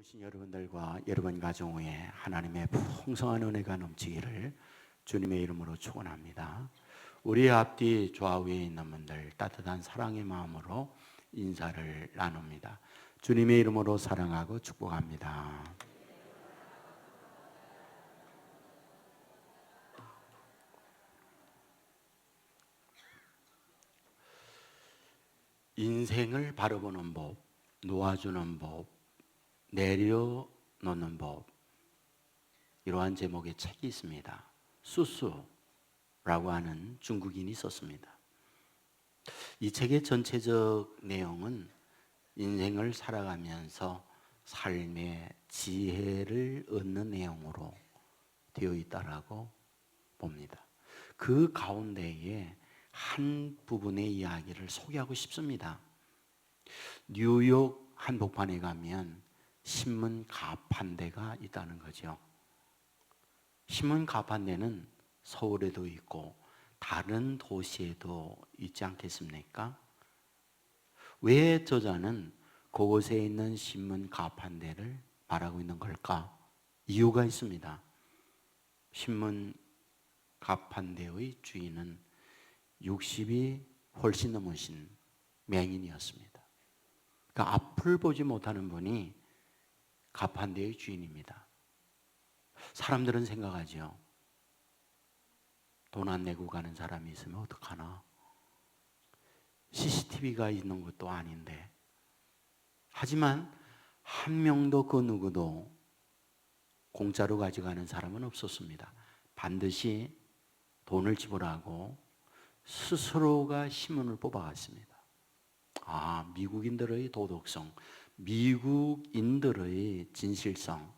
오신 여러분들과 여러분 가정 위에 하나님의 풍성한 은혜가 넘치기를 주님의 이름으로 축원합니다. 우리 앞뒤 좌우에 있는 분들 따뜻한 사랑의 마음으로 인사를 나눕니다. 주님의 이름으로 사랑하고 축복합니다. 인생을 바라보는 법, 놓아주는 법, 내려놓는 법, 이러한 제목의 책이 있습니다. 수수라고 하는 중국인이 썼습니다. 이 책의 전체적 내용은 인생을 살아가면서 삶의 지혜를 얻는 내용으로 되어 있다라고 봅니다. 그 가운데에 한 부분의 이야기를 소개하고 싶습니다. 뉴욕 한복판에 가면 신문 가판대가 있다는 거죠. 신문 가판대는 서울에도 있고 다른 도시에도 있지 않겠습니까? 왜 저자는 그곳에 있는 신문 가판대를 말하고 있는 걸까? 이유가 있습니다. 신문 가판대의 주인은 60이 훨씬 넘으신 맹인이었습니다. 그러니까 앞을 보지 못하는 분이 가판대의 주인입니다. 사람들은 생각하죠. 돈 안 내고 가는 사람이 있으면 어떡하나? CCTV가 있는 것도 아닌데. 하지만 한 명도 그 누구도 공짜로 가져가는 사람은 없었습니다. 반드시 돈을 지불하고 스스로가 신문을 뽑아갔습니다. 미국인들의 도덕성, 미국인들의 진실성,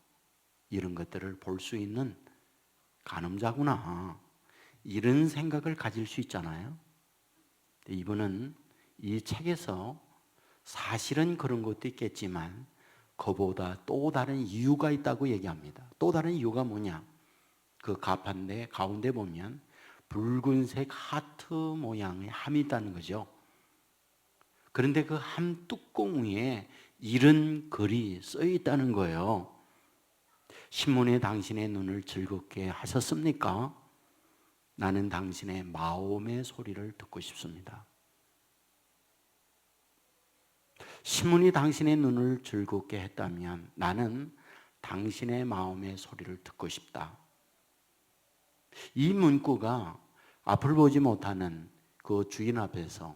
이런 것들을 볼 수 있는 간음자구나, 이런 생각을 가질 수 있잖아요. 이분은 이 책에서 사실은 그런 것도 있겠지만 그보다 또 다른 이유가 있다고 얘기합니다. 또 다른 이유가 뭐냐? 그 가판대 가운데 보면 붉은색 하트 모양의 함이 있다는 거죠. 그런데 그 함 뚜껑 위에 이런 글이 써 있다는 거예요. 신문에 당신의 눈을 즐겁게 하셨습니까? 나는 당신의 마음의 소리를 듣고 싶습니다. 신문이 당신의 눈을 즐겁게 했다면 나는 당신의 마음의 소리를 듣고 싶다. 이 문구가 앞을 보지 못하는 그 주인 앞에서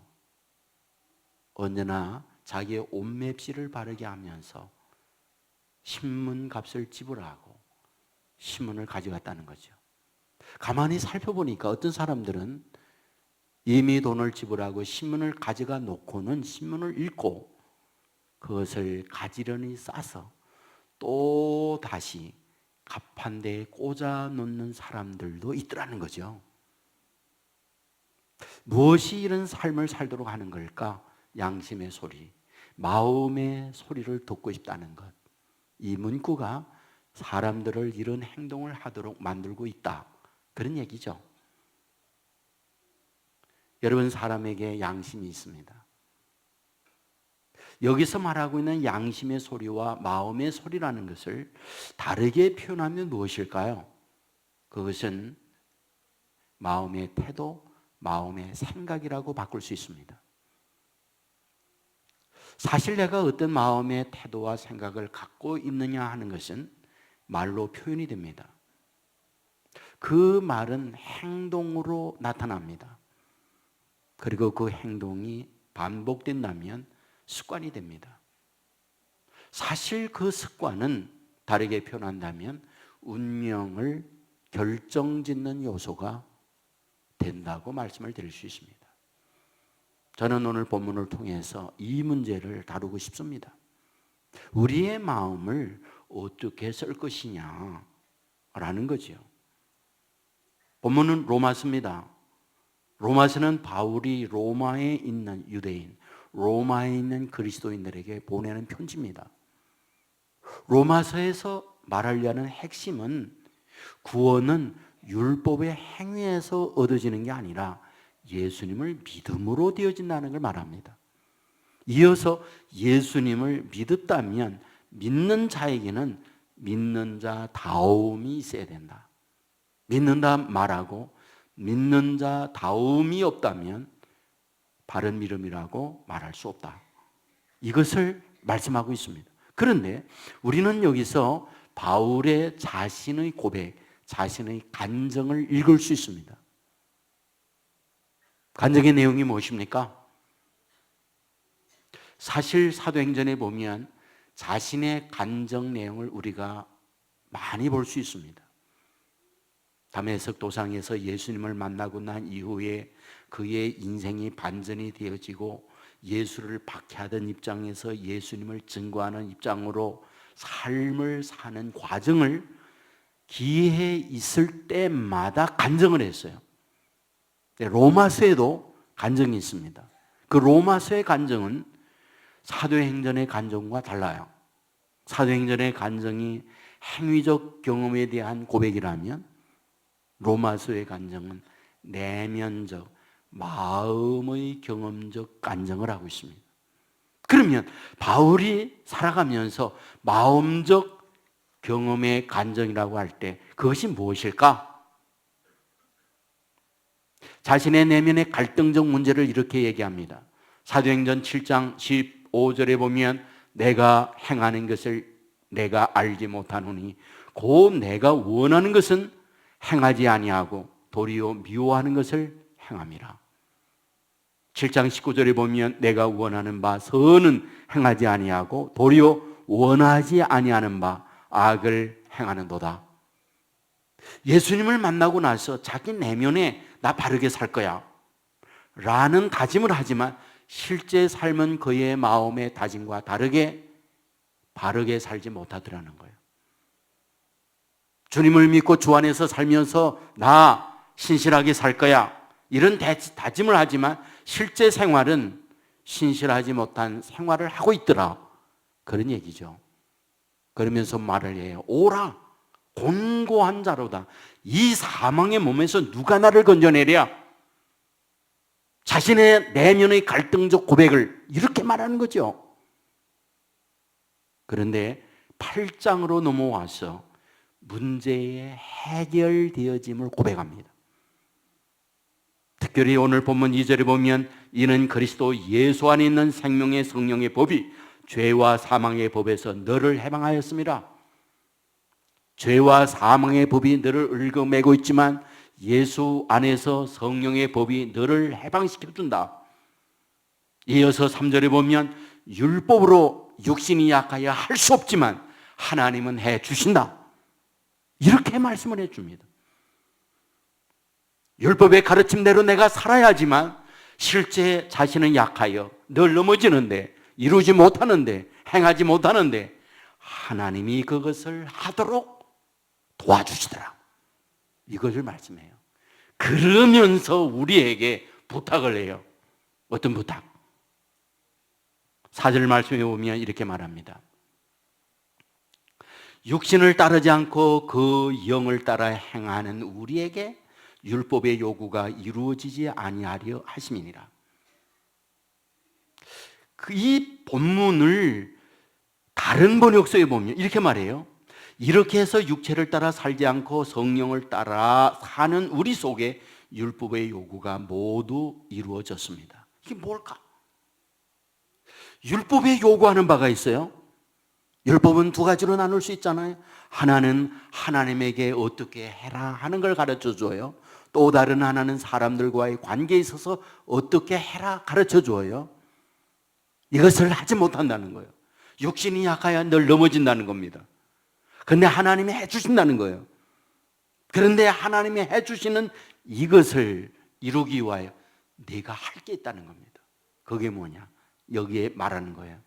언제나 자기의 옷맵시를 바르게 하면서 신문 값을 지불하고 신문을 가져갔다는 거죠. 가만히 살펴보니까 어떤 사람들은 이미 돈을 지불하고 신문을 가져가 놓고는 신문을 읽고 그것을 가지런히 싸서 또 다시 가판대에 꽂아 놓는 사람들도 있더라는 거죠. 무엇이 이런 삶을 살도록 하는 걸까? 양심의 소리, 마음의 소리를 듣고 싶다는 것. 이 문구가 사람들을 이런 행동을 하도록 만들고 있다, 그런 얘기죠. 여러분, 사람에게 양심이 있습니다. 여기서 말하고 있는 양심의 소리와 마음의 소리라는 것을 다르게 표현하면 무엇일까요? 그것은 마음의 태도, 마음의 생각이라고 바꿀 수 있습니다. 사실 내가 어떤 마음의 태도와 생각을 갖고 있느냐 하는 것은 말로 표현이 됩니다. 그 말은 행동으로 나타납니다. 그리고 그 행동이 반복된다면 습관이 됩니다. 사실 그 습관은 다르게 표현한다면 운명을 결정짓는 요소가 된다고 말씀을 드릴 수 있습니다. 저는 오늘 본문을 통해서 이 문제를 다루고 싶습니다. 우리의 마음을 어떻게 쓸 것이냐라는 거죠. 본문은 로마서입니다. 로마서는 바울이 로마에 있는 유대인, 로마에 있는 그리스도인들에게 보내는 편지입니다. 로마서에서 말하려는 핵심은 구원은 율법의 행위에서 얻어지는 게 아니라 예수님을 믿음으로 되어진다는 걸 말합니다. 이어서 예수님을 믿었다면 믿는 자에게는 믿는 자다움이 있어야 된다. 믿는다 말하고 믿는 자다움이 없다면 바른 믿음이라고 말할 수 없다. 이것을 말씀하고 있습니다. 그런데 우리는 여기서 바울의 자신의 고백, 자신의 간증을 읽을 수 있습니다. 간증의 내용이 무엇입니까? 사실 사도행전에 보면 자신의 간증 내용을 우리가 많이 볼 수 있습니다. 다메섹 도상에서 예수님을 만나고 난 이후에 그의 인생이 반전이 되어지고 예수를 박해하던 입장에서 예수님을 증거하는 입장으로 삶을 사는 과정을 기회 있을 때마다 간증을 했어요. 로마서에도 간증이 있습니다. 그 로마서의 간증은 사도행전의 간증과 달라요. 사도행전의 간증이 행위적 경험에 대한 고백이라면 로마서의 간증은 내면적, 마음의 경험적 간증을 하고 있습니다. 그러면 바울이 살아가면서 마음적 경험의 간증이라고 할 때 그것이 무엇일까? 자신의 내면의 갈등적 문제를 이렇게 얘기합니다. 사도행전 7장 15절에 보면 내가 행하는 것을 내가 알지 못하노니 곧 내가 원하는 것은 행하지 아니하고 도리어 미워하는 것을 행함이라. 7장 19절에 보면 내가 원하는 바 선은 행하지 아니하고 도리어 원하지 아니하는 바 악을 행하는도다. 예수님을 만나고 나서 자기 내면에 나 바르게 살 거야 라는 다짐을 하지만 실제 삶은 그의 마음의 다짐과 다르게 바르게 살지 못하더라는 거예요. 주님을 믿고 주 안에서 살면서 나 신실하게 살 거야 이런 다짐을 하지만 실제 생활은 신실하지 못한 생활을 하고 있더라, 그런 얘기죠. 그러면서 말을 해요. 오라 곤고한 자로다. 이 사망의 몸에서 누가 나를 건져내랴. 자신의 내면의 갈등적 고백을 이렇게 말하는 거죠. 그런데 8장으로 넘어와서 문제의 해결되어짐을 고백합니다. 특별히 오늘 본문 2절에 보면 이는 그리스도 예수 안에 있는 생명의 성령의 법이 죄와 사망의 법에서 너를 해방하였습니다. 죄와 사망의 법이 너를 얽어매고 있지만 예수 안에서 성령의 법이 너를 해방시켜준다. 이어서 3절에 보면 율법으로 육신이 약하여 할 수 없지만 하나님은 해주신다. 이렇게 말씀을 해줍니다. 율법의 가르침대로 내가 살아야지만 실제 자신은 약하여 늘 넘어지는데 이루지 못하는데 행하지 못하는데 하나님이 그것을 하도록 도와주시더라. 이것을 말씀해요. 그러면서 우리에게 부탁을 해요. 어떤 부탁? 4절 말씀에 보면 이렇게 말합니다. 육신을 따르지 않고 그 영을 따라 행하는 우리에게 율법의 요구가 이루어지지 아니하려 하심이니라. 이 본문을 다른 번역서에 보면 이렇게 말해요. 이렇게 해서 육체를 따라 살지 않고 성령을 따라 사는 우리 속에 율법의 요구가 모두 이루어졌습니다. 이게 뭘까? 율법에 요구하는 바가 있어요. 율법은 두 가지로 나눌 수 있잖아요. 하나는 하나님에게 어떻게 해라 하는 걸 가르쳐 줘요. 또 다른 하나는 사람들과의 관계에 있어서 어떻게 해라 가르쳐 줘요. 이것을 하지 못한다는 거예요. 육신이 약하여 늘 넘어진다는 겁니다. 그런데 하나님이 해주신다는 거예요. 그런데 하나님이 해주시는 이것을 이루기 위하여 네가 할 게 있다는 겁니다. 그게 뭐냐? 여기에 말하는 거예요.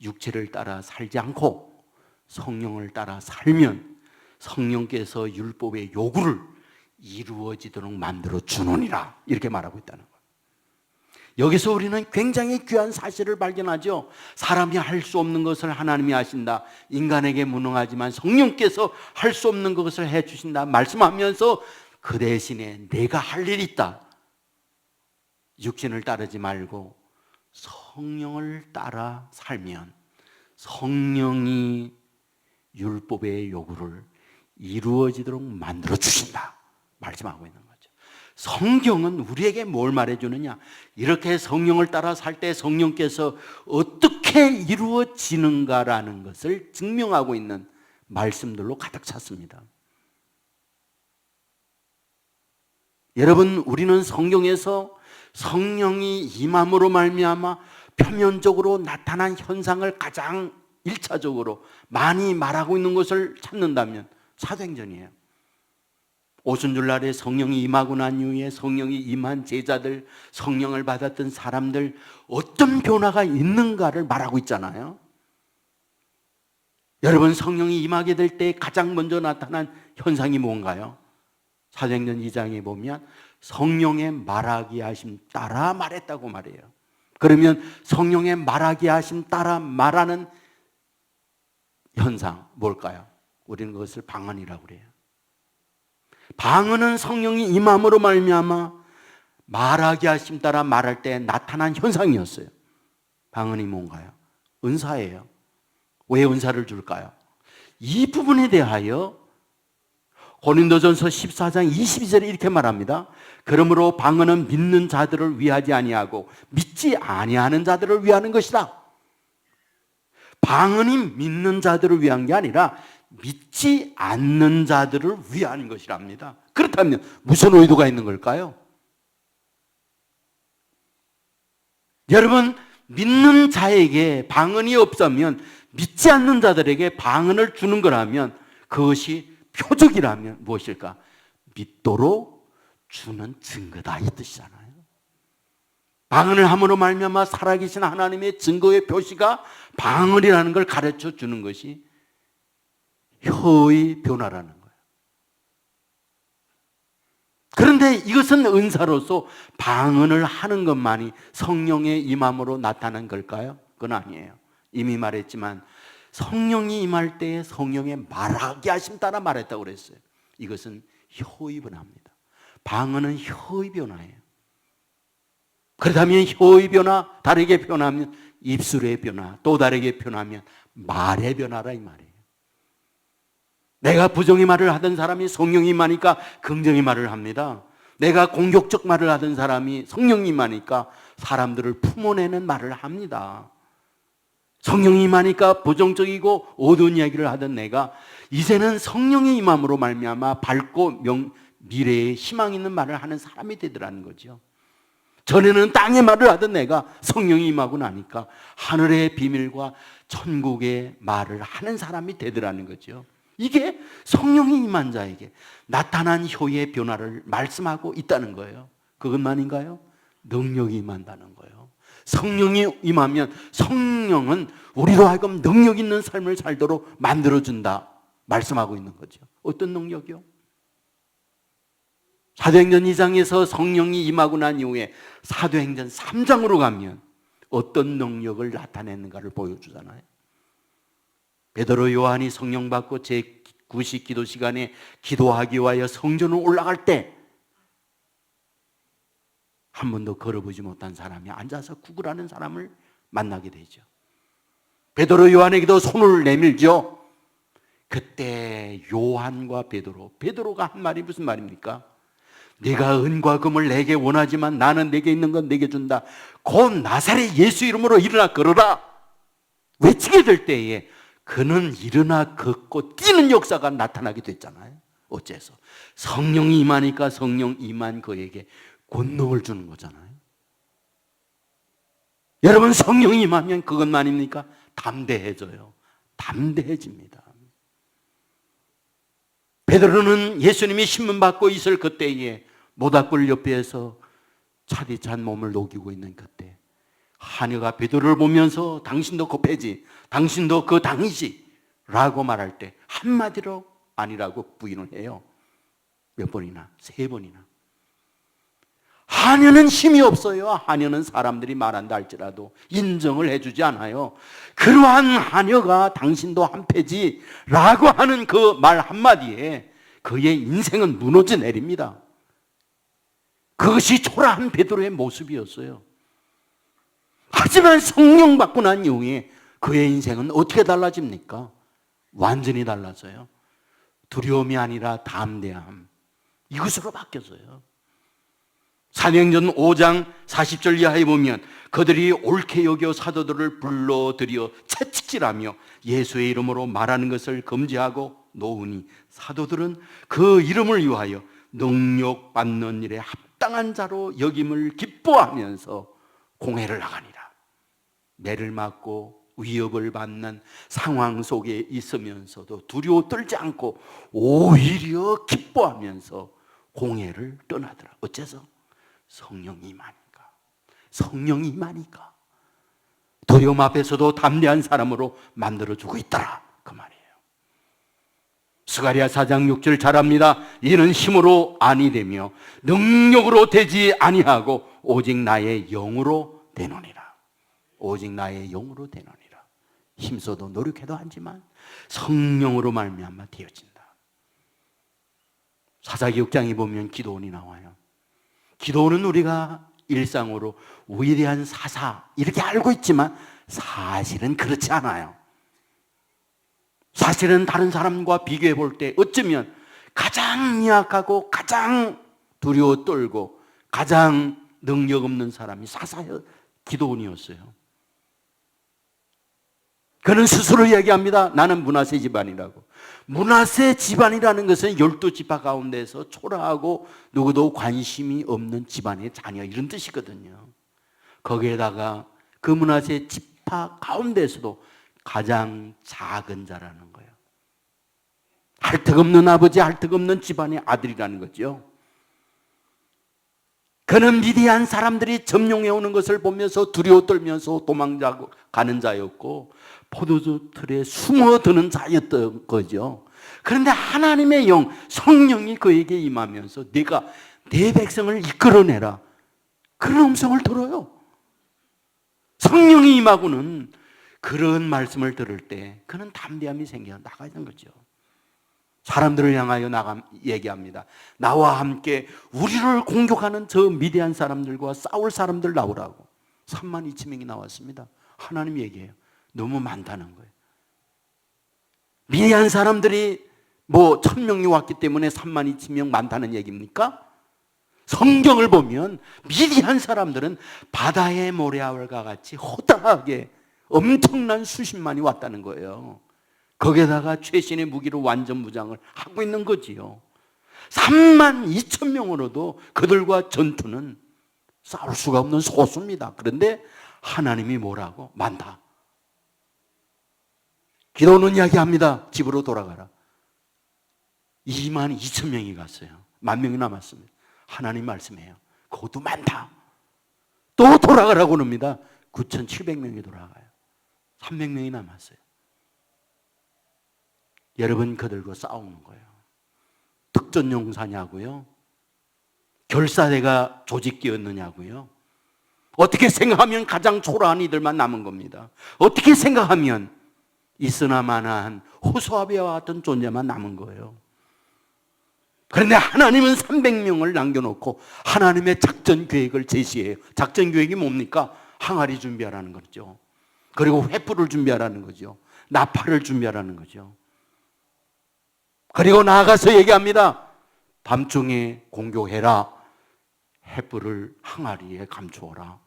육체를 따라 살지 않고 성령을 따라 살면 성령께서 율법의 요구를 이루어지도록 만들어 주노니라, 이렇게 말하고 있다는 거예요. 여기서 우리는 굉장히 귀한 사실을 발견하죠. 사람이 할 수 없는 것을 하나님이 하신다. 인간에게 무능하지만 성령께서 할 수 없는 것을 해주신다 말씀하면서 그 대신에 내가 할 일이 있다. 육신을 따르지 말고 성령을 따라 살면 성령이 율법의 요구를 이루어지도록 만들어 주신다 말씀하고 있는 거죠. 성경은 우리에게 뭘 말해주느냐? 이렇게 성령을 따라 살 때 성령께서 어떻게 이루어지는가라는 것을 증명하고 있는 말씀들로 가득 찼습니다. 여러분, 우리는 성경에서 성령이 임함으로 말미암아 표면적으로 나타난 현상을 가장 1차적으로 많이 말하고 있는 것을 찾는다면 사도행전이에요. 오순절날에 성령이 임하고 난 이후에 성령이 임한 제자들, 성령을 받았던 사람들 어떤 변화가 있는가를 말하고 있잖아요. 여러분, 성령이 임하게 될 때 가장 먼저 나타난 현상이 뭔가요? 사도행전 2장에 보면 성령의 말하게 하심 따라 말했다고 말해요. 그러면 성령의 말하게 하심 따라 말하는 현상 뭘까요? 우리는 그것을 방언이라고 그래요. 방언은 성령이 임함으로 말미암아 말하게 하심 따라 말할 때 나타난 현상이었어요. 방언이 뭔가요? 은사예요. 왜 은사를 줄까요? 이 부분에 대하여 고린도전서 14장 22절에 이렇게 말합니다. 그러므로 방언은 믿는 자들을 위하지 아니하고 믿지 아니하는 자들을 위하는 것이다. 방언이 믿는 자들을 위한 게 아니라 믿지 않는 자들을 위한 것이랍니다. 그렇다면 무슨 의도가 있는 걸까요? 여러분, 믿는 자에게 방언이 없으면 믿지 않는 자들에게 방언을 주는 거라면 그것이 표적이라면 무엇일까? 믿도록 주는 증거다 이 뜻이잖아요. 방언을 함으로 말미암아 살아계신 하나님의 증거의 표시가 방언이라는 걸 가르쳐 주는 것이 혀의 변화라는 거예요. 그런데 이것은 은사로서 방언을 하는 것만이 성령의 임함으로 나타난 걸까요? 그건 아니에요. 이미 말했지만 성령이 임할 때에 성령의 말하게 하심 따라 말했다고 그랬어요. 이것은 혀의 변화입니다. 방언은 혀의 변화예요. 그렇다면 혀의 변화, 다르게 변하면 입술의 변화, 또 다르게 변하면 말의 변화라 이 말이에요. 내가 부정의 말을 하던 사람이 성령이 임하니까 긍정의 말을 합니다. 내가 공격적 말을 하던 사람이 성령이 임하니까 사람들을 품어내는 말을 합니다. 성령이 임하니까 부정적이고 어두운 이야기를 하던 내가 이제는 성령의 임함으로 말미암아 밝고 미래에 희망 있는 말을 하는 사람이 되더라는 거죠. 전에는 땅의 말을 하던 내가 성령이 임하고 나니까 하늘의 비밀과 천국의 말을 하는 사람이 되더라는 거죠. 이게 성령이 임한 자에게 나타난 혀의 변화를 말씀하고 있다는 거예요. 그것만인가요? 능력이 임한다는 거예요. 성령이 임하면 성령은 우리로 하여금 능력 있는 삶을 살도록 만들어준다 말씀하고 있는 거죠. 어떤 능력이요? 사도행전 2장에서 성령이 임하고 난 이후에 사도행전 3장으로 가면 어떤 능력을 나타내는가를 보여주잖아요. 베드로 요한이 성령 받고 제9식 기도 시간에 기도하기 위하여 성전으로 올라갈 때 한 번도 걸어보지 못한 사람이 앉아서 구걸하는 사람을 만나게 되죠. 베드로 요한에게도 손을 내밀죠. 그때 요한과 베드로가 한 말이 무슨 말입니까? 네가 은과 금을 내게 원하지만 나는 내게 있는 건 내게 준다. 곧 나사렛 예수 이름으로 일어나 걸어라 외치게 될 때에 그는 일어나 걷고 뛰는 역사가 나타나게 됐잖아요. 어째서? 성령이 임하니까 성령 임한 그에게 권능을 주는 거잖아요. 여러분, 성령이 임하면 그것만입니까? 담대해져요. 담대해집니다. 베드로는 예수님이 신문 받고 있을 그때에 모닥불 옆에서 차디찬 몸을 녹이고 있는 그때 하녀가 베드로를 보면서 당신도 kop해지, 당신도 그 당이지 라고 말할 때 한마디로 아니라고 부인을 해요. 몇 번이나? 3번이나. 하녀는 힘이 없어요. 하녀는 사람들이 말한다 할지라도 인정을 해주지 않아요. 그러한 하녀가 당신도 한패지 라고 하는 그 말 한마디에 그의 인생은 무너져 내립니다. 그것이 초라한 베드로의 모습이었어요. 하지만 성령 받고 난 이후에 그의 인생은 어떻게 달라집니까? 완전히 달라져요. 두려움이 아니라 담대함, 이것으로 바뀌어져요. 사도행전 5장 40절 이하에 보면 그들이 옳게 여겨 사도들을 불러들여 채찍질하며 예수의 이름으로 말하는 것을 금지하고 놓으니 사도들은 그 이름을 위하여 능력받는 일에 합당한 자로 여김을 기뻐하면서 공회를 나가니라. 매를 맞고 위협을 받는 상황 속에 있으면서도 두려워 떨지 않고 오히려 기뻐하면서 공회를 떠나더라. 어째서? 성령이 임하니까. 성령이 임하니까 두려움 앞에서도 담대한 사람으로 만들어주고 있더라, 그 말이에요. 스가랴 4장 6절 잘합니다. 이는 힘으로 아니 되며 능력으로 되지 아니하고 오직 나의 영으로 되노니라. 오직 나의 영으로 되노니라. 힘써도 노력해도 하지만 성령으로 말미암아 되어진다. 사사기 6장에 보면 기도원이 나와요. 기도원은 우리가 일상으로 위대한 사사 이렇게 알고 있지만 사실은 그렇지 않아요. 사실은 다른 사람과 비교해 볼 때 어쩌면 가장 약하고 가장 두려워 떨고 가장 능력 없는 사람이 사사여 기도원이었어요. 그는 스스로 이야기합니다. 나는 므낫세 집안이라고. 므낫세 집안이라는 것은 12지파 가운데서 초라하고 누구도 관심이 없는 집안의 자녀, 이런 뜻이거든요. 거기에다가 그 므낫세 지파 가운데서도 가장 작은 자라는 거예요. 할턱없는 아버지, 할턱없는 집안의 아들이라는 거죠. 그는 미디안 사람들이 점령해 오는 것을 보면서 두려워 떨면서 도망가고 가는 자였고 포도주 틀에 숨어드는 자였던 거죠. 그런데 하나님의 영, 성령이 그에게 임하면서 네가 내 백성을 이끌어내라, 그런 음성을 들어요. 성령이 임하고는 그런 말씀을 들을 때 그는 담대함이 생겨 나가야 되는 거죠. 사람들을 향하여 얘기합니다. 나와 함께 우리를 공격하는 저 미디안 사람들과 싸울 사람들 나오라고. 3만 2천 명이 나왔습니다. 하나님 얘기해요. 너무 많다는 거예요. 미디안 사람들이 1,000명이 왔기 때문에 3만 2천 명 많다는 얘기입니까? 성경을 보면 미디안 사람들은 바다의 모래알과 같이 호다하게 엄청난 수십만이 왔다는 거예요. 거기에다가 최신의 무기로 완전 무장을 하고 있는 거지요. 3만 2천 명으로도 그들과 전투는 싸울 수가 없는 소수입니다. 그런데 하나님이 뭐라고? 많다. 기도는 이야기합니다. 집으로 돌아가라. 2만 2천 명이 갔어요. 10,000명이 남았습니다. 하나님 말씀해요. 그것도 많다. 또 돌아가라고 합니다. 9,700명이 돌아가요. 300명이 남았어요. 여러분, 그들과 싸우는 거예요. 특전용사냐고요? 결사대가 조직되었느냐고요? 어떻게 생각하면 가장 초라한 이들만 남은 겁니다. 어떻게 생각하면 있으나 마나한 호소아비와 같은 존재만 남은 거예요. 그런데 하나님은 300명을 남겨놓고 하나님의 작전 계획을 제시해요. 작전 계획이 뭡니까? 항아리 준비하라는 거죠. 그리고 횃불을 준비하라는 거죠. 나팔을 준비하라는 거죠. 그리고 나아가서 얘기합니다. 밤중에 공격해라. 횃불을 항아리에 감추어라.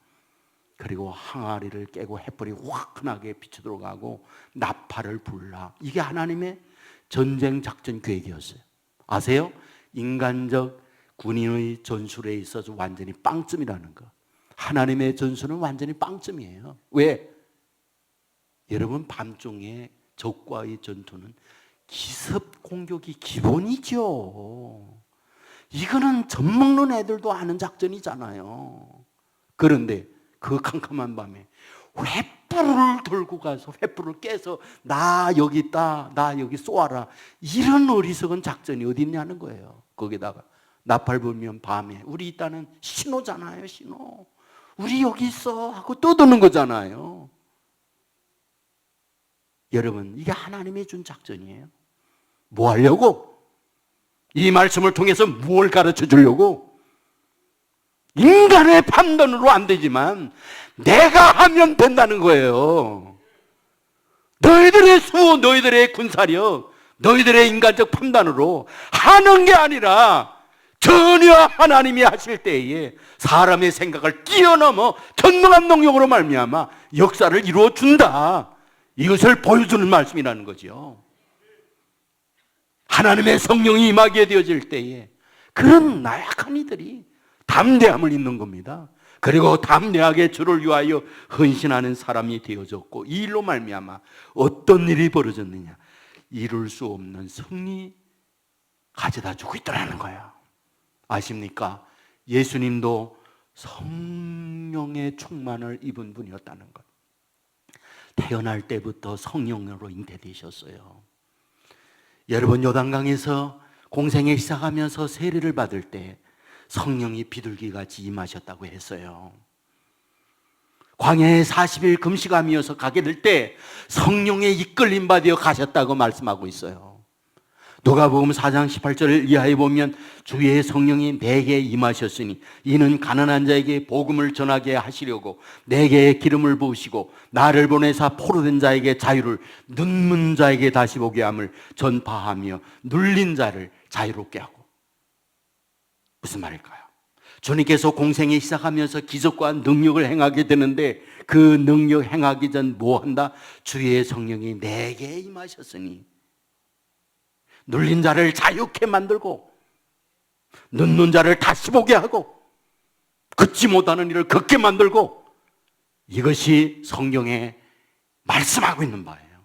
그리고 항아리를 깨고 횃불이 화끈하게 비치도록 하고 나팔을 불라. 이게 하나님의 전쟁 작전 계획이었어요. 아세요? 인간적 군인의 전술에 있어서 완전히 빵점이라는 거. 하나님의 전술은 완전히 빵점이에요. 왜? 여러분, 밤중에 적과의 전투는 기습 공격이 기본이죠. 이거는 젖먹는 애들도 아는 작전이잖아요. 그런데 그 캄캄한 밤에 횃불을 들고 가서 횃불을 깨서 나 여기 있다, 나 여기 쏘아라, 이런 어리석은 작전이 어디 있냐는 거예요. 거기다가 나팔 불면 밤에 우리 있다는 신호잖아요. 신호. 우리 여기 있어 하고 떠드는 거잖아요. 여러분, 이게 하나님이 준 작전이에요. 뭐 하려고? 이 말씀을 통해서 무엇을 가르쳐 주려고? 인간의 판단으로 안 되지만 내가 하면 된다는 거예요. 너희들의 수, 너희들의 군사력, 너희들의 인간적 판단으로 하는 게 아니라 전혀 하나님이 하실 때에 사람의 생각을 뛰어넘어 전능한 능력으로 말미암아 역사를 이루어 준다. 이것을 보여주는 말씀이라는 거죠. 하나님의 성령이 임하게 되어질 때에 그런 나약한 이들이 담대함을 입는 겁니다. 그리고 담대하게 주를 위하여 헌신하는 사람이 되어졌고, 이 일로 말미암아 어떤 일이 벌어졌느냐, 이룰 수 없는 승리 가져다 주고 있더라는 거예요. 아십니까? 예수님도 성령의 충만을 입은 분이었다는 것. 태어날 때부터 성령으로 잉태되셨어요. 여러분, 요단강에서 공생애 시작하면서 세례를 받을 때 성령이 비둘기같이 임하셨다고 했어요. 광야에 40일 금식하면서 가게 될 때 성령의 이끌림 받아 가셨다고 말씀하고 있어요. 누가복음 4장 18절 이하에 보면 주의 성령이 내게 임하셨으니 이는 가난한 자에게 복음을 전하게 하시려고 내게 기름을 부으시고 나를 보내사 포로된 자에게 자유를, 눈먼 자에게 다시 보게 함을 전파하며 눌린 자를 자유롭게 하고. 무슨 말일까요? 주님께서 공생에 시작하면서 기적과 능력을 행하게 되는데 그 능력 행하기 전 뭐 한다? 주의 성령이 내게 임하셨으니 눌린 자를 자유케 만들고 눈눈 자를 다시 보게 하고 걷지 못하는 이를 걷게 만들고, 이것이 성경에 말씀하고 있는 바예요.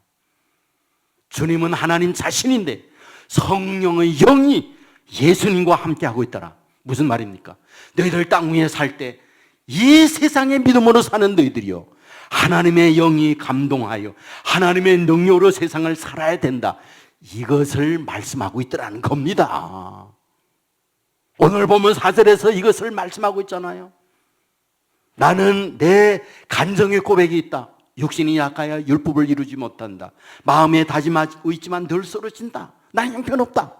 주님은 하나님 자신인데 성령의 영이 예수님과 함께하고 있더라. 무슨 말입니까? 너희들 땅 위에 살 때 이 세상의 믿음으로 사는 너희들이요, 하나님의 영이 감동하여 하나님의 능력으로 세상을 살아야 된다. 이것을 말씀하고 있더라는 겁니다. 오늘 보면 4절에서 이것을 말씀하고 있잖아요. 나는 내 간정의 고백이 있다. 육신이 약하여 율법을 이루지 못한다. 마음에 다짐하고 있지만 늘 쓰러진다. 난 형편없다.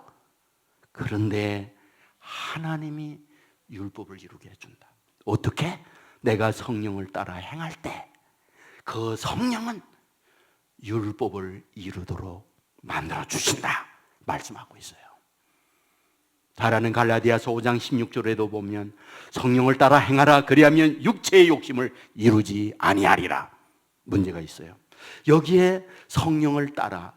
그런데 하나님이 율법을 이루게 해준다. 어떻게? 내가 성령을 따라 행할 때 그 성령은 율법을 이루도록 만들어 주신다 말씀하고 있어요. 잘 아는 갈라디아서 5장 16절에도 보면 성령을 따라 행하라, 그리하면 육체의 욕심을 이루지 아니하리라 문제가 있어요. 여기에 성령을 따라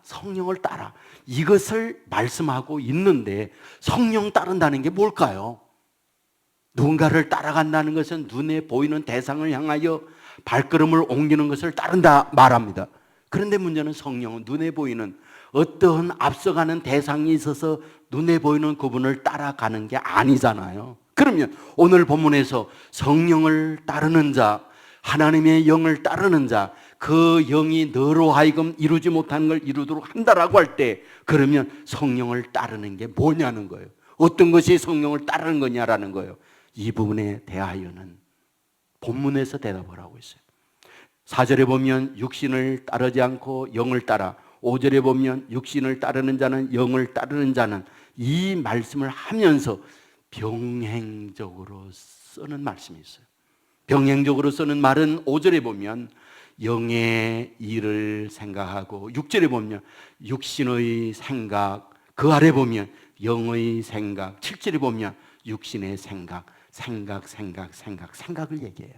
이것을 말씀하고 있는데, 성령 따른다는 게 뭘까요? 누군가를 따라간다는 것은 눈에 보이는 대상을 향하여 발걸음을 옮기는 것을 따른다 말합니다. 그런데 문제는 성령은 눈에 보이는 어떠한 앞서가는 대상이 있어서 눈에 보이는 그분을 따라가는 게 아니잖아요. 그러면 오늘 본문에서 성령을 따르는 자, 하나님의 영을 따르는 자, 그 영이 너로 하여금 이루지 못하는 걸 이루도록 한다라고 할 때, 그러면 성령을 따르는 게 뭐냐는 거예요. 어떤 것이 성령을 따르는 거냐라는 거예요. 이 부분에 대하여는 본문에서 대답을 하고 있어요. 4절에 보면 육신을 따르지 않고 영을 따라, 5절에 보면 육신을 따르는 자는 영을 따르는 자는, 이 말씀을 하면서 병행적으로 쓰는 말씀이 있어요. 병행적으로 쓰는 말은 5절에 보면 영의 일을 생각하고, 6절에 보면 육신의 생각, 그 아래 보면 영의 생각, 7절에 보면 육신의 생각을 얘기해요.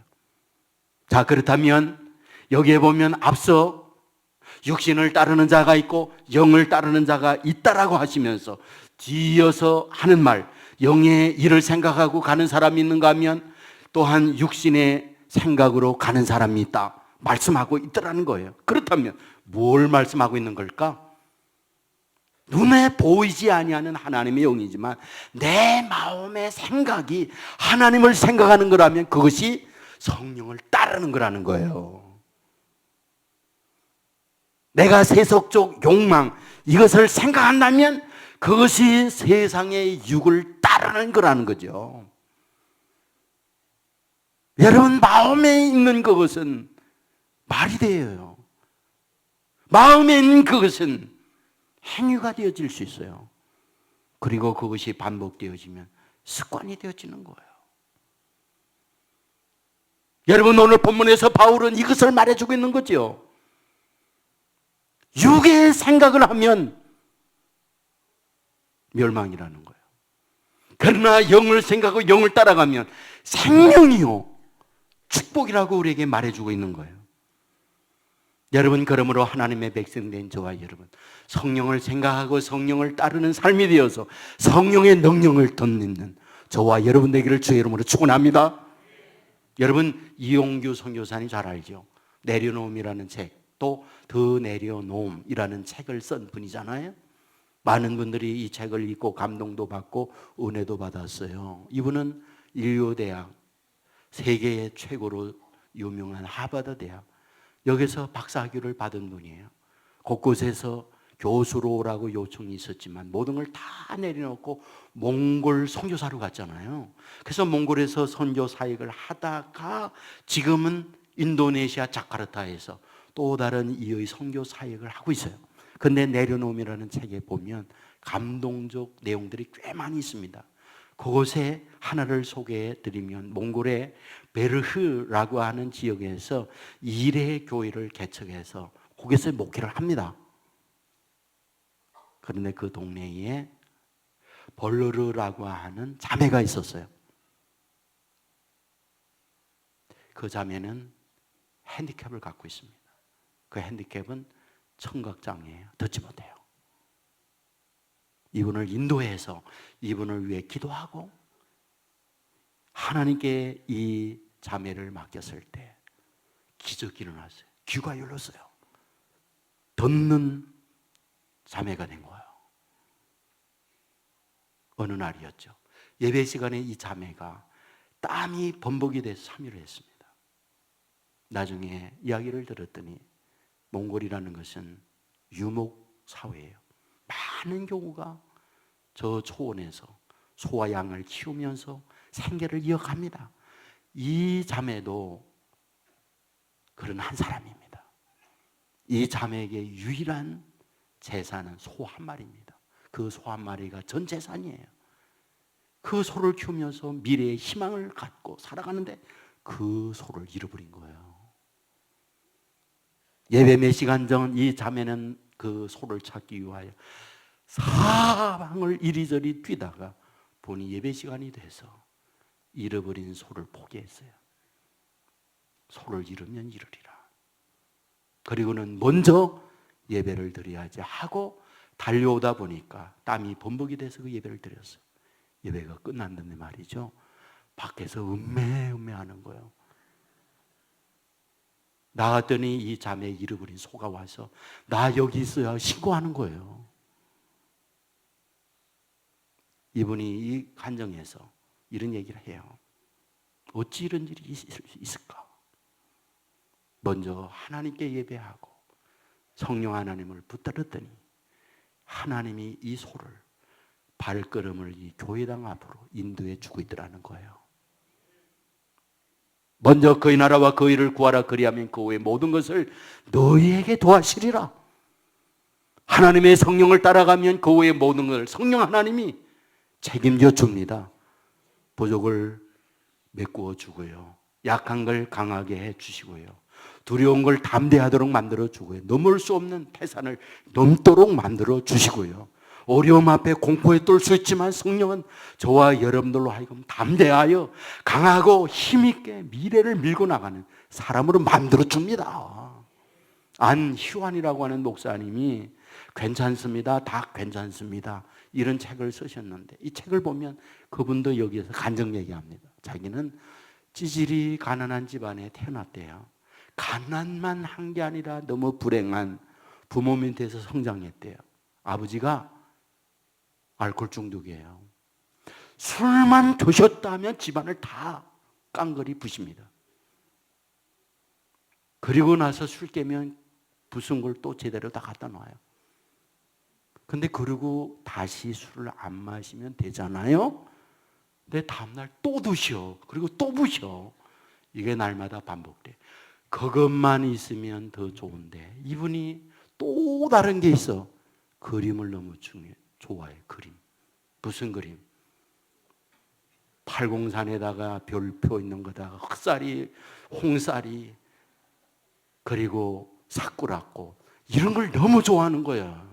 자, 그렇다면 여기에 보면 앞서 육신을 따르는 자가 있고 영을 따르는 자가 있다라고 하시면서 뒤이어서 하는 말, 영의 일을 생각하고 가는 사람이 있는가 하면 또한 육신의 생각으로 가는 사람이 있다 말씀하고 있더라는 거예요. 그렇다면 뭘 말씀하고 있는 걸까? 눈에 보이지 아니하는 하나님의 영이지만 내 마음의 생각이 하나님을 생각하는 거라면 그것이 성령을 따르는 거라는 거예요. 내가 세속적 욕망, 이것을 생각한다면 그것이 세상의 육을 따르는 거라는 거죠. 여러분, 마음에 있는 그것은 말이 돼요. 마음에 있는 그것은 행위가 되어질 수 있어요. 그리고 그것이 반복되어지면 습관이 되어지는 거예요. 여러분, 오늘 본문에서 바울은 이것을 말해주고 있는 거죠. 육의 생각을 하면 멸망이라는 거예요. 그러나 영을 생각하고 영을 따라가면 생명이요 축복이라고 우리에게 말해주고 있는 거예요. 여러분, 그러므로 하나님의 백성된 저와 여러분, 성령을 생각하고 성령을 따르는 삶이 되어서 성령의 능력을 덧입는 저와 여러분 되기를 주의 이름으로 축원합니다. 여러분, 이용규 선교사님 잘 알죠? 내려놓음이라는 책, 또 더 내려놓음이라는 책을 쓴 분이잖아요. 많은 분들이 이 책을 읽고 감동도 받고 은혜도 받았어요. 이분은 인류대학, 세계의 최고로 유명한 하버드 대학, 여기서 박사학위를 받은 분이에요. 곳곳에서 교수로 오라고 요청이 있었지만 모든 걸 다 내려놓고 몽골 선교사로 갔잖아요. 그래서 몽골에서 선교 사역을 하다가 지금은 인도네시아 자카르타에서 또 다른 이의 선교 사역을 하고 있어요. 근데 내려놓음이라는 책에 보면 감동적 내용들이 꽤 많이 있습니다. 그곳에 하나를 소개해 드리면 몽골의 베르흐라고 하는 지역에서 1회 교회를 개척해서 거기서 목회를 합니다. 그런데 그 동네에 벌르르라고 하는 자매가 있었어요. 그 자매는 핸디캡을 갖고 있습니다. 그 핸디캡은 청각장애예요. 듣지 못해요. 이분을 인도해서 이분을 위해 기도하고 하나님께 이 자매를 맡겼을 때 기적이 일어났어요. 귀가 열렸어요. 듣는 자매가 된 거예요. 어느 날이었죠. 예배 시간에 이 자매가 땀이 범벅이 돼서 참여를 했습니다. 나중에 이야기를 들었더니 몽골이라는 것은 유목 사회예요. 많은 경우가 저 초원에서 소와 양을 키우면서 생계를 이어갑니다. 이 자매도 그런 한 사람입니다. 이 자매에게 유일한 재산은 소 한 마리입니다. 그 소 한 마리가 전 재산이에요. 그 소를 키우면서 미래의 희망을 갖고 살아가는데 그 소를 잃어버린 거예요. 예배 몇 시간 전 이 자매는 그 소를 찾기 위하여 사방을 이리저리 뛰다가 보니 예배 시간이 돼서 잃어버린 소를 포기했어요. 소를 잃으면 잃으리라. 그리고는 먼저 예배를 드려야지 하고 달려오다 보니까 땀이 범벅이 돼서 그 예배를 드렸어요. 예배가 끝났는데 말이죠, 밖에서 음매하는 거예요. 나갔더니 이 자매 잃어버린 소가 와서 나 여기 있어야 신고하는 거예요. 이분이 이 간정에서 이런 얘기를 해요. 어찌 이런 일이 있을까? 먼저 하나님께 예배하고 성령 하나님을 붙들었더니 하나님이 이 소를 발걸음을 이 교회당 앞으로 인도해 주고 있더라는 거예요. 먼저 그의 나라와 그의 일을 구하라. 그리하면 그 후에 모든 것을 너희에게 도와주리라. 하나님의 성령을 따라가면 그 후에 모든 것을 성령 하나님이 책임져 줍니다. 부족을 메꾸어 주고요, 약한 걸 강하게 해 주시고요, 두려운 걸 담대하도록 만들어 주고요, 넘을 수 없는 태산을 넘도록 만들어 주시고요, 어려움 앞에 공포에 떨 수 있지만 성령은 저와 여러분들로 하여금 담대하여 강하고 힘있게 미래를 밀고 나가는 사람으로 만들어 줍니다. 안희환이라고 하는 목사님이 괜찮습니다, 다 괜찮습니다, 이런 책을 쓰셨는데 이 책을 보면 그분도 여기에서 간증 얘기합니다. 자기는 찌질이 가난한 집안에 태어났대요. 가난만 한 게 아니라 너무 불행한 부모 밑에서 성장했대요. 아버지가 알코올 중독이에요. 술만 드셨다면 집안을 다 깡그리 부십니다. 그리고 나서 술 깨면 부순 걸 또 제대로 다 갖다 놔요. 근데 그러고 다시 술을 안 마시면 되잖아요. 근데 다음날 또 드셔. 그리고 또 부셔. 이게 날마다 반복돼. 그것만 있으면 더 좋은데 이분이 또 다른 게 있어. 그림을 너무 좋아해. 그림. 무슨 그림? 팔공산에다가 별표 있는 거다가 흑살이, 홍살이, 그리고 사쿠라꽃, 이런 걸 너무 좋아하는 거야.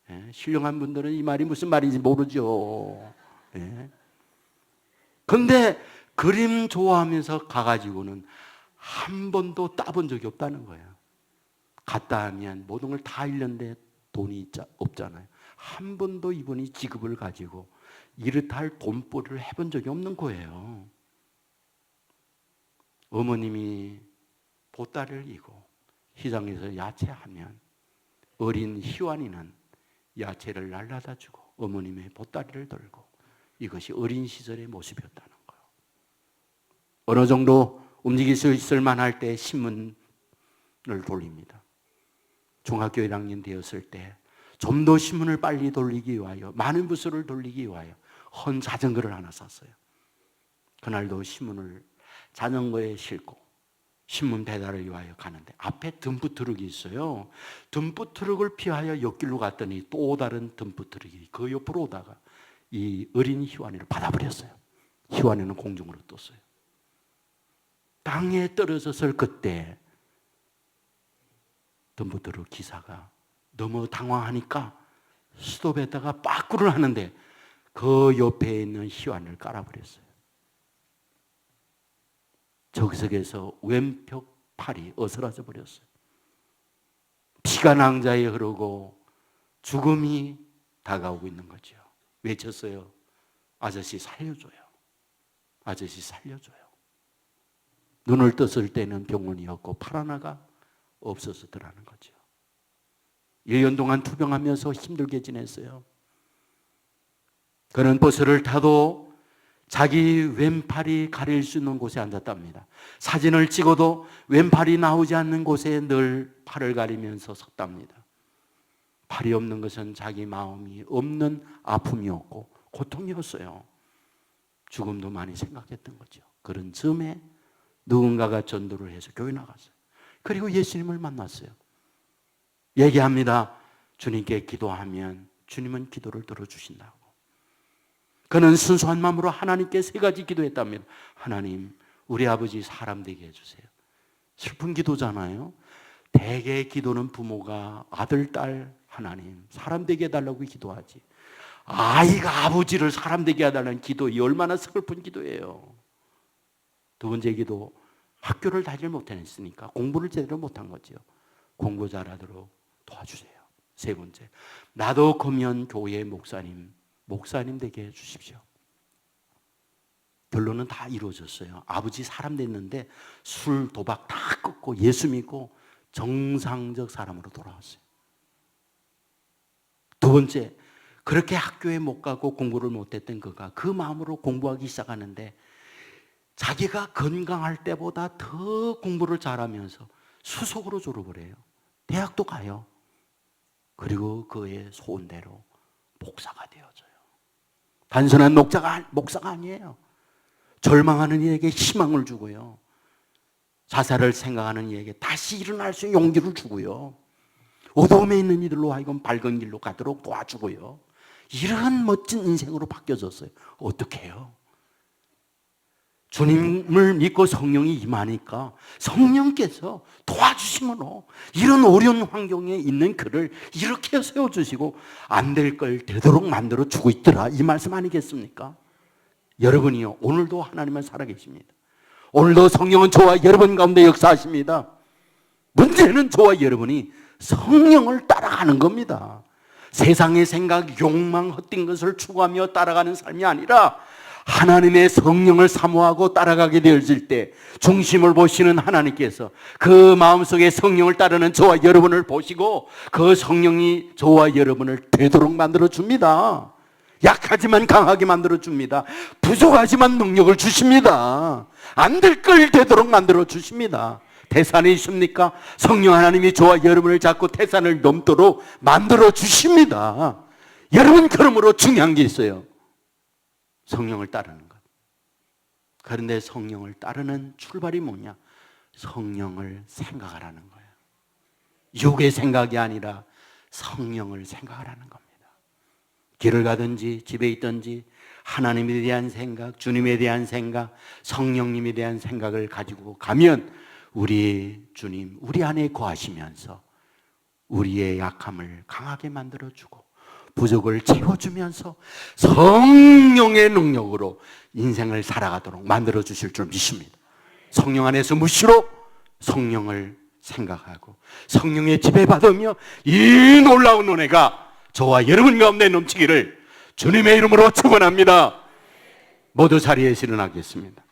예? 신령한 분들은 이 말이 무슨 말인지 모르죠. 예? 근데 그림 좋아하면서 가가지고는 한 번도 따본 적이 없다는 거예요. 갔다 하면 모든 걸 다 잃는데 돈이 없잖아요. 한 번도 이분이 직업을 가지고 이렇다 할 돈벌이를 해본 적이 없는 거예요. 어머님이 보따리를 이고 시장에서 야채하면 어린 희완이는 야채를 날라다 주고 어머님의 보따리를 들고, 이것이 어린 시절의 모습이었다는 거예요. 어느 정도 움직일 수 있을 만할 때 신문을 돌립니다. 중학교 1학년 되었을 때 좀 더 신문을 빨리 돌리기 위하여, 많은 부서를 돌리기 위하여 헌 자전거를 하나 샀어요. 그날도 신문을 자전거에 싣고 신문 배달을 위하여 가는데 앞에 덤프 트럭이 있어요. 덤프 트럭을 피하여 옆길로 갔더니 또 다른 덤프 트럭이 그 옆으로 오다가 이 어린 희완이를 받아버렸어요. 희완이는 공중으로 떴어요. 땅에 떨어졌을 그때 덤프 트럭 기사가 너무 당황하니까 스톱했다가 빠꾸를 하는데 그 옆에 있는 희완을 깔아버렸어요. 적석에서 왼쪽 팔이 어스러져 버렸어요. 피가 낭자에 흐르고 죽음이 다가오고 있는 거죠. 외쳤어요. 아저씨 살려줘요. 아저씨 살려줘요. 눈을 떴을 때는 병원이었고 팔 하나가 없어서더라는 거죠. 1년 동안 투병하면서 힘들게 지냈어요. 그는 버스를 타도 자기 왼팔이 가릴 수 있는 곳에 앉았답니다. 사진을 찍어도 왼팔이 나오지 않는 곳에 늘 팔을 가리면서 섰답니다. 팔이 없는 것은 자기 마음이 없는 아픔이었고 고통이었어요. 죽음도 많이 생각했던 거죠. 그런 즈음에 누군가가 전도를 해서 교회 나갔어요. 그리고 예수님을 만났어요. 얘기합니다. 주님께 기도하면 주님은 기도를 들어주신다고. 그는 순수한 마음으로 하나님께 3가지 기도했답니다. 하나님, 우리 아버지 사람 되게 해주세요. 슬픈 기도잖아요. 대개 기도는 부모가 아들, 딸, 하나님 사람 되게 해달라고 기도하지, 아이가 아버지를 사람 되게 해달라는 기도, 이 얼마나 슬픈 기도예요. 2번째 기도, 학교를 다니지 못했으니까 공부를 제대로 못한 거죠. 공부 잘하도록 도와주세요. 3번째, 나도 크면 교회 목사님 되게 해주십시오. 결론은 다 이루어졌어요. 아버지 사람 됐는데 술, 도박 다 끊고 예수 믿고 정상적 사람으로 돌아왔어요. 2번째, 그렇게 학교에 못 가고 공부를 못했던 그가 그 마음으로 공부하기 시작하는데 자기가 건강할 때보다 더 공부를 잘하면서 수석으로 졸업을 해요. 대학도 가요. 그리고 그의 소원대로 목사가 되어져요. 단순한 목사가 아니에요. 절망하는 이에게 희망을 주고요. 자살을 생각하는 이에게 다시 일어날 수 있는 용기를 주고요. 어두움에 있는 이들로 하여금 밝은 길로 가도록 도와주고요. 이런 멋진 인생으로 바뀌어졌어요. 어떻게 해요? 주님을 믿고 성령이 임하니까 성령께서 도와주심으로 이런 어려운 환경에 있는 그를 이렇게 세워주시고 안 될 걸 되도록 만들어 주고 있더라, 이 말씀 아니겠습니까? 여러분이요, 오늘도 하나님은 살아계십니다. 오늘도 성령은 저와 여러분 가운데 역사하십니다. 문제는 저와 여러분이 성령을 따라가는 겁니다. 세상의 생각, 욕망, 헛된 것을 추구하며 따라가는 삶이 아니라 하나님의 성령을 사모하고 따라가게 되어질 때 중심을 보시는 하나님께서 그 마음속에 성령을 따르는 저와 여러분을 보시고 그 성령이 저와 여러분을 되도록 만들어줍니다. 약하지만 강하게 만들어줍니다. 부족하지만 능력을 주십니다. 안 될 걸 되도록 만들어주십니다. 태산이 있습니까? 성령 하나님이 저와 여러분을 잡고 태산을 넘도록 만들어주십니다. 여러분, 그러므로 중요한 게 있어요. 성령을 따르는 것. 그런데 성령을 따르는 출발이 뭐냐? 성령을 생각하라는 거예요. 육의 생각이 아니라 성령을 생각하라는 겁니다. 길을 가든지 집에 있든지 하나님에 대한 생각, 주님에 대한 생각, 성령님에 대한 생각을 가지고 가면 우리 주님 우리 안에 거하시면서 우리의 약함을 강하게 만들어주고 부족을 채워주면서 성령의 능력으로 인생을 살아가도록 만들어주실 줄 믿습니다. 성령 안에서 무시로 성령을 생각하고 성령의 지배받으며 이 놀라운 은혜가 저와 여러분 가운데 넘치기를 주님의 이름으로 축원합니다. 모두 자리에서 일어나겠습니다.